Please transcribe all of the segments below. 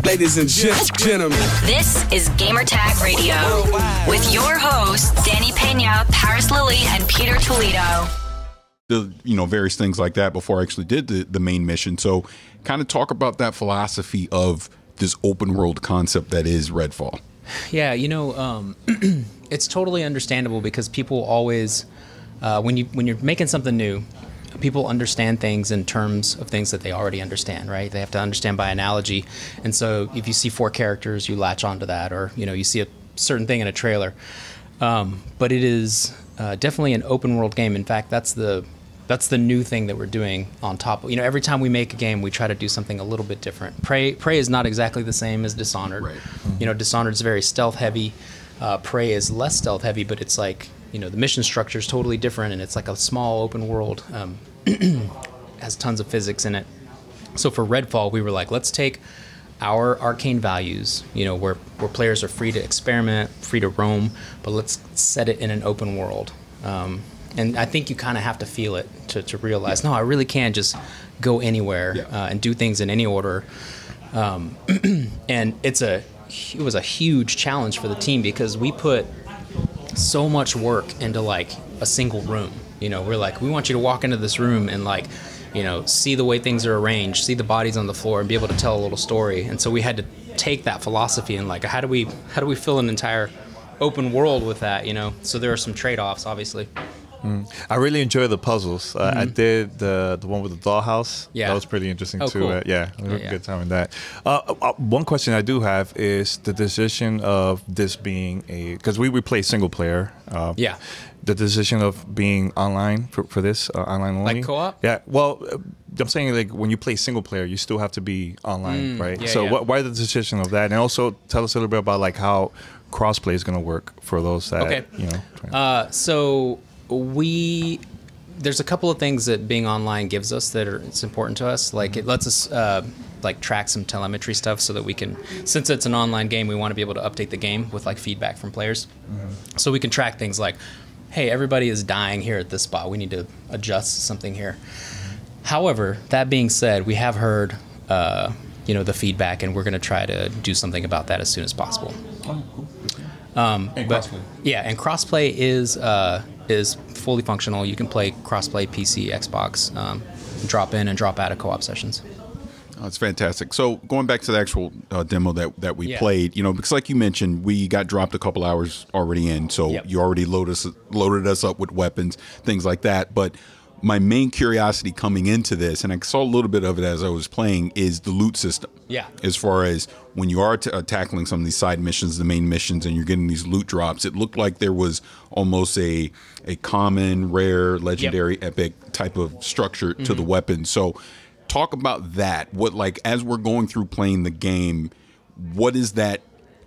Ladies and gentlemen, this is Gamertag Radio with your hosts Danny Pena, Paris Lilly, and Peter Toledo. Various things like that before I actually did the main mission. So kind of talk about that philosophy of this open world concept that is Redfall. Yeah, it's totally understandable because people always, when you're making something new, people understand things in terms of things that they already understand, right? They have to understand by analogy. And so if you see 4 characters, you latch onto that, or, you see a certain thing in a trailer. But it is definitely an open world game. In fact, that's the new thing that we're doing on top of, every time we make a game, we try to do something a little bit different. Prey is not exactly the same as Dishonored. Right. Mm-hmm. Dishonored is very stealth heavy. Prey is less stealth heavy, but it's like, the mission structure is totally different, and it's like a small open world, has tons of physics in it. So for Redfall, we were like, let's take our arcane values, where players are free to experiment, free to roam, but let's set it in an open world. And I think you kind of have to feel it to realize, no, I really can just go anywhere and do things in any order. And it was a huge challenge for the team because we put so much work into like a single room. We're like, we want you to walk into this room and like, see the way things are arranged, see the bodies on the floor, and be able to tell a little story. And so we had to take that philosophy and like, how do we fill an entire open world with that? So there are some trade-offs, obviously. I really enjoy the puzzles. I did the one with the dollhouse. Yeah, that was pretty interesting too. Cool. Good time in that. One question I do have is the decision of this being because we play single player. The decision of being online for this online only. Like co-op. Yeah. Well, I'm saying like when you play single player, you still have to be online, right? Yeah, so why the decision of that? And also tell us a little bit about like how crossplay is going to work for those that So there's a couple of things that being online gives us that it's important to us. Like it lets us like track some telemetry stuff so that we can, since it's an online game, we want to be able to update the game with like feedback from players. So we can track things like, hey, everybody is dying here at this spot. We need to adjust something here. However, that being said, we have heard the feedback, and we're going to try to do something about that as soon as possible. Oh, cool. And crossplay. Yeah, and crossplay is fully functional. You can play crossplay PC, Xbox, drop in and drop out of co-op sessions. Oh, it's fantastic. So going back to the actual demo that we played, because like you mentioned, we got dropped a couple hours already in, so you already loaded us up with weapons, things like that. But my main curiosity coming into this, and I saw a little bit of it as I was playing, is the loot system. Yeah. As far as when you are tackling some of these side missions, the main missions, and you're getting these loot drops, it looked like there was almost a common, rare, legendary, epic type of structure to the weapon. So talk about that. What, like, as we're going through playing the game, what is that?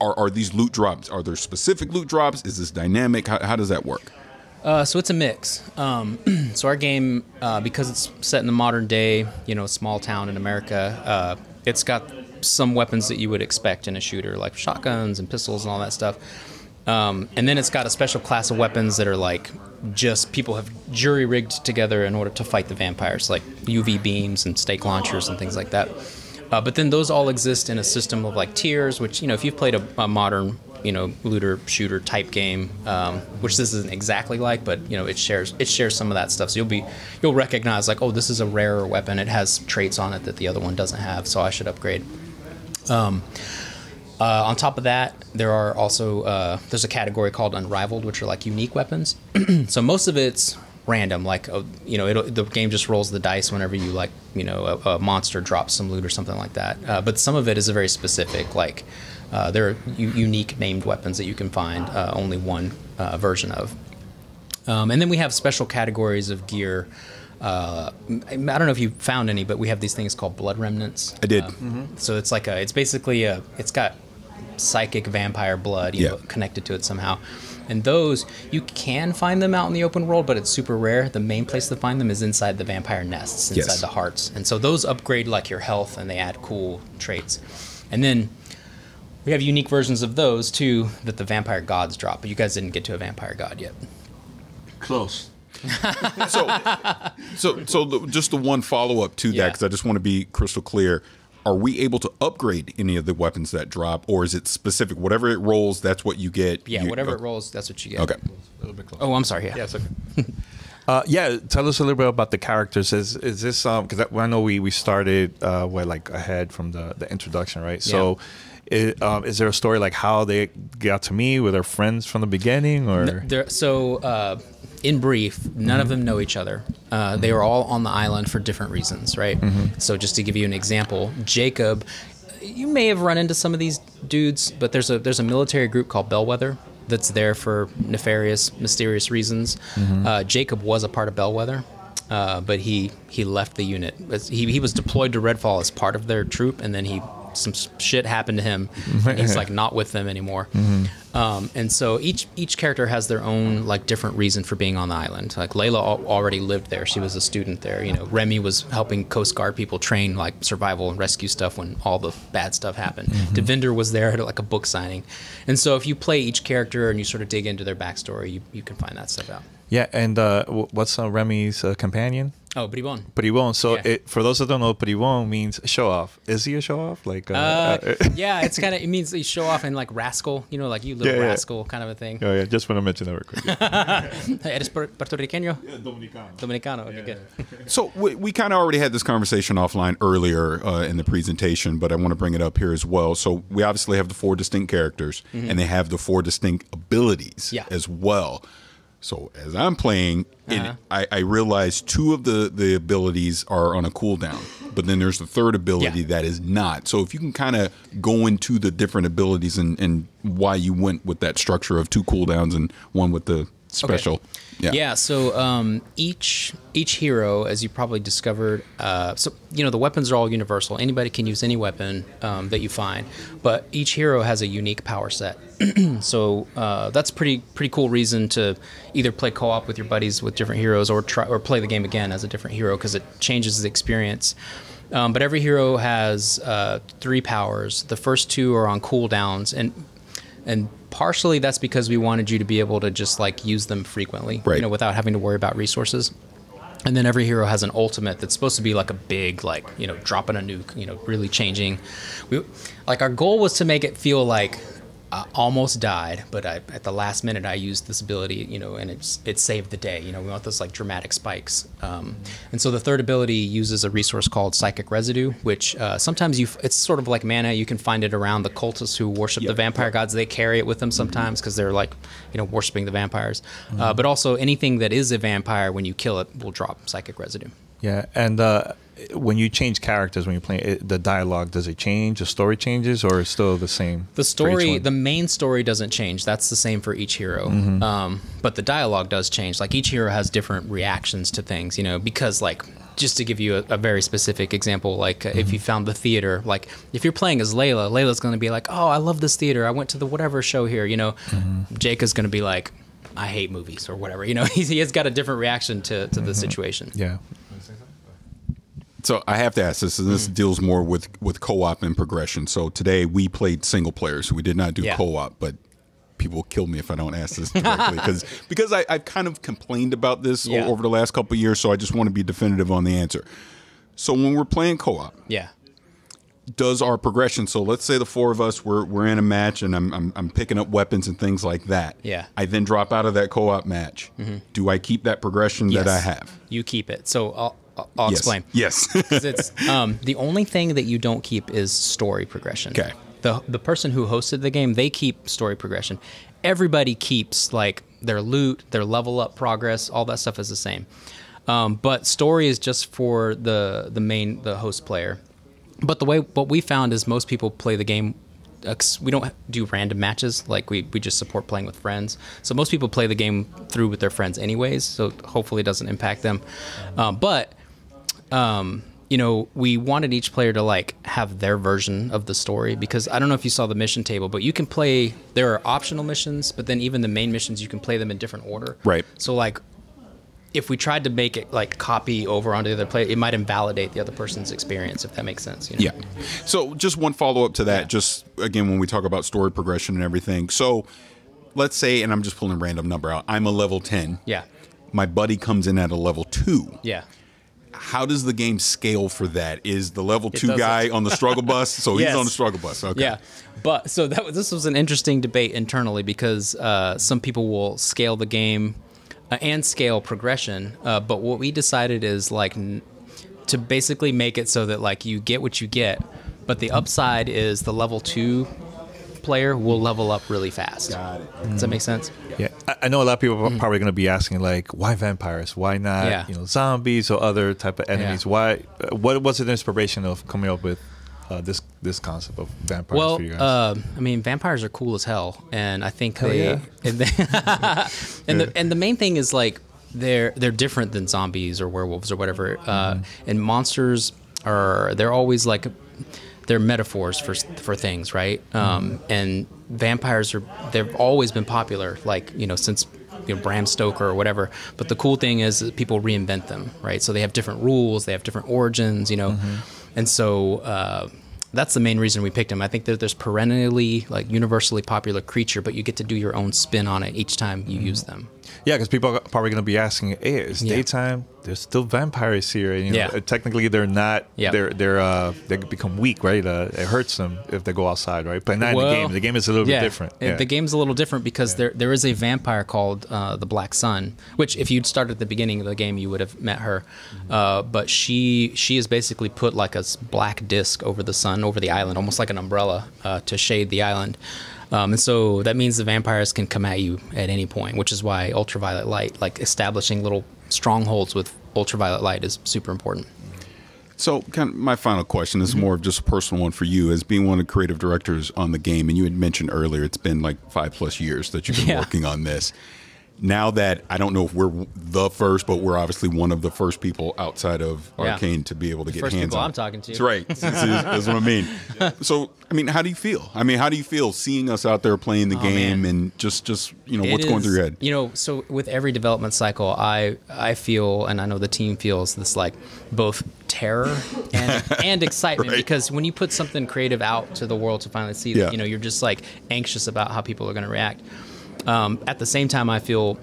Are these loot drops? Are there specific loot drops? Is this dynamic? How does that work? So it's a mix. So our game, because it's set in the modern day, small town in America, it's got some weapons that you would expect in a shooter, like shotguns and pistols and all that stuff. And then it's got a special class of weapons that are like just people have jury-rigged together in order to fight the vampires, like UV beams and stake launchers and things like that. But then those all exist in a system of like tiers, which, if you've played a modern looter shooter type game, which this isn't exactly like, but it shares some of that stuff. So you'll recognize like, oh, this is a rarer weapon. It has traits on it that the other one doesn't have, so I should upgrade. On top of that, there are also there's a category called Unrivaled, which are like unique weapons. So most of it's random, like the game just rolls the dice whenever you like a monster drops some loot or something like that. But some of it is a very specific, like there are unique named weapons that you can find only one version of. And then we have special categories of gear. I don't know if you found any, but we have these things called blood remnants. I did. So it's like it's basically it's got psychic vampire blood connected to it somehow. And those, you can find them out in the open world, but it's super rare. The main place to find them is inside the vampire nests, inside the hearts. And so those upgrade like your health, and they add cool traits. And then we have unique versions of those too that the vampire gods drop, but you guys didn't get to a vampire god yet. Close. So just the one follow-up to that, because I just want to be crystal clear. are we able to upgrade any of the weapons that drop, or is it specific? Whatever it rolls, that's what you get. Yeah, whatever it rolls, that's what you get. Okay. A little bit closer. Oh, I'm sorry. Yeah. It's okay. Tell us a little bit about the characters. Is this because I know we started ahead from the introduction, right? Yeah. So. Is there a story like how they got to me? Were they friends from the beginning, or in brief, none of them know each other. They were all on the island for different reasons, right? So just to give you an example, Jacob, you may have run into some of these dudes, but there's a military group called Bellwether that's there for nefarious, mysterious reasons. Jacob was a part of Bellwether. But he left the unit. He was deployed to Redfall as part of their troop, and then some shit happened to him, and he's like not with them anymore. And so each character has their own like different reason for being on the island. Like Layla already lived there; she was a student there. You know, Remy was helping Coast Guard people train like survival and rescue stuff when all the bad stuff happened. Devinder was there at like a book signing, and so if you play each character and you sort of dig into their backstory, you can find that stuff out. Yeah, and what's Remy's companion? Oh, Bribon. Bribon. So for those that don't know, Bribon means show off. Is he a show off? Like, yeah, it means you show off and like rascal, you know, like you little rascal kind of a thing. Oh yeah, just want to mention that real quick. Eres puertorriqueño? Yeah, Dominicano. Dominicano. Okay, good. So we kind of already had this conversation offline earlier in the presentation, but I want to bring it up here as well. So we obviously have the 4 distinct characters, and they have the 4 distinct abilities as well. So as I'm playing, I realize 2 of the abilities are on a cooldown, but then there's the 3rd ability that is not. So if you can kind of go into the different abilities and why you went with that structure of 2 cooldowns and 1 with the special. Okay. Yeah. So each hero, as you probably discovered, so you know the weapons are all universal. Anybody can use any weapon that you find, but each hero has a unique power set. So that's pretty cool reason to either play co-op with your buddies with different heroes, or play the game again as a different hero, because it changes the experience. But every hero has 3 powers. The first 2 are on cooldowns, and partially that's because we wanted you to be able to just like use them frequently, you know, without having to worry about resources. And then every hero has an ultimate that's supposed to be like a big, like, you know, dropping a nuke, you know, really changing. Our goal was to make it feel like I almost died, but at the last minute I used this ability, you know, and it saved the day. You know, we want those like dramatic spikes. And so the 3rd ability uses a resource called Psychic Residue, which sometimes it's sort of like mana. You can find it around the cultists who worship the vampire gods. They carry it with them sometimes because they're like, you know, worshiping the vampires. But also anything that is a vampire, when you kill it, will drop Psychic Residue. Yeah, and when you change characters, when you're playing the dialogue, does it change? The story changes, or it's still the same? The story, the main story doesn't change. That's the same for each hero. But the dialogue does change. Like each hero has different reactions to things, you know, because like, just to give you a very specific example, like if you found the theater, like if you're playing as Layla's going to be like, oh, I love this theater. I went to the whatever show here, you know. Jake is going to be like, I hate movies or whatever, you know. He has got a different reaction to the situation. Yeah. So I have to ask this, and this deals more with co-op and progression. So today we played single player, so we did not do co-op, but people will kill me if I don't ask this directly, because I've kind of complained about this over the last couple of years, so I just want to be definitive on the answer. So when we're playing co-op, does our progression, so let's say the 4 of us, we're in a match, and I'm picking up weapons and things like that. I then drop out of that co-op match. Do I keep that progression that I have? You keep it. So I'll explain. Yes. It's, the only thing that you don't keep is story progression. Okay. The person who hosted the game, they keep story progression. Everybody keeps like their loot, their level up progress, all that stuff is the same. But story is just for the host player. But what we found is most people play the game. We don't do random matches, like we just support playing with friends. So most people play the game through with their friends anyways, so hopefully it doesn't impact them. You know, we wanted each player to like have their version of the story, because I don't know if you saw the mission table, but you can play, there are optional missions, but then even the main missions, you can play them in different order. Right. So like, if we tried to make it like copy over onto the other player, it might invalidate the other person's experience, if that makes sense. You know? Yeah. So just one follow-up to that, just again, when we talk about story progression and everything. So let's say, and I'm just pulling a random number out, I'm a level 10. Yeah. My buddy comes in at a level 2. Yeah. how does the game scale for that? Is the level 2 guy on the struggle bus? So he's on the struggle bus. Okay. Yeah. But so this was an interesting debate internally because some people will scale the game and scale progression. But what we decided is like to basically make it so that like you get what you get. But the upside is the level 2 player will level up really fast. Got it. Does that make sense? Yeah, I know a lot of people are probably going to be asking like, why vampires? Why not zombies or other type of enemies? Why? What was the inspiration of coming up with this concept of vampires for you guys? I mean, vampires are cool as hell, and I think and the main thing is like they're different than zombies or werewolves or whatever. And monsters they're always like. They're metaphors for things, right? And vampires they've always been popular, like, since Bram Stoker or whatever. But the cool thing is that people reinvent them, right? So they have different rules, they have different origins, and so that's the main reason we picked them. I think that there's perennially, like, universally popular creature, but you get to do your own spin on it each time you use them. Yeah, because people are probably going to be asking, hey, it's daytime, there's still vampires here. And, technically they're not, they become weak, right? It hurts them if they go outside, right? But not in the game. The game is a little bit different. The game's a little different because there is a vampire called the Black Sun, which if you'd started at the beginning of the game, you would have met her. But she has basically put like a black disc over the sun, over the island, almost like an umbrella to shade the island. And so that means the vampires can come at you at any point, which is why ultraviolet light, like establishing little strongholds with ultraviolet light, is super important. So kind of my final question is more of just a personal one for you as being one of the creative directors on the game. And you had mentioned earlier, it's been like 5+ years that you've been working on this. Now that, I don't know if we're the first, but we're obviously one of the first people outside of Arkane to be able to get hands on. First people I'm talking to. That's right. That's what I mean. So, I mean, how do you feel? How do you feel seeing us out there playing the game and just what's going through your head? So with every development cycle, I feel, and I know the team feels, this like both terror and excitement, because when you put something creative out to the world to finally see that, you're just like anxious about how people are going to react. At the same time, I feel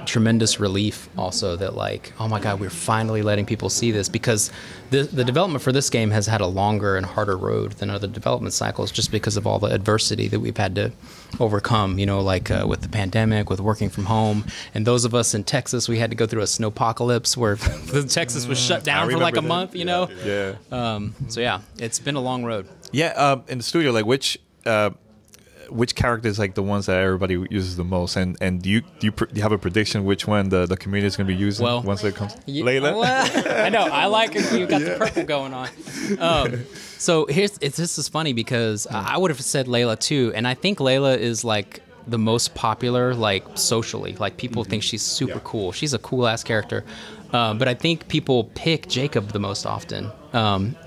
tremendous relief also that like, oh my God, we're finally letting people see this, because the development for this game has had a longer and harder road than other development cycles just because of all the adversity that we've had to overcome, with the pandemic, with working from home. And those of us in Texas, we had to go through a snowpocalypse where Texas was shut down for like a month, So yeah, it's been a long road. Yeah, in the studio, like which character is like the ones that everybody uses the most, and do you have a prediction which one the community is going to be using once it comes? Layla? I know, I like it. You got the purple going on. So this is funny because I would have said Layla too, and I think Layla is like the most popular, like socially, like people think she's super cool. She's a cool ass character. But I think people pick Jacob the most often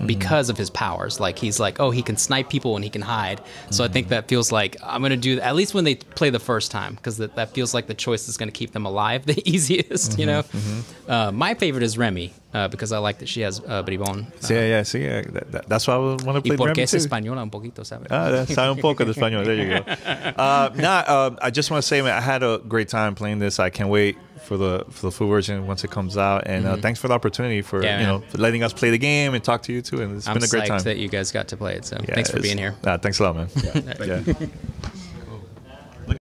because of his powers. Like he's like, he can snipe people and he can hide. So I think that feels like I'm going to do that, at least when they play the first time, because that feels like the choice that's going to keep them alive the easiest, My favorite is Remy because I like that she has bribón. That's why I want to play Remy too. Y porque es española un poquito, ¿sabes? Sabe un poco de español. There you go. I just want to say, man, I had a great time playing this. I can't wait for the full version once it comes out, and thanks for the opportunity for for letting us play the game and talk to you too, and it's been a great time. I'm psyched that you guys got to play it, so thanks for being here. Thanks a lot, man.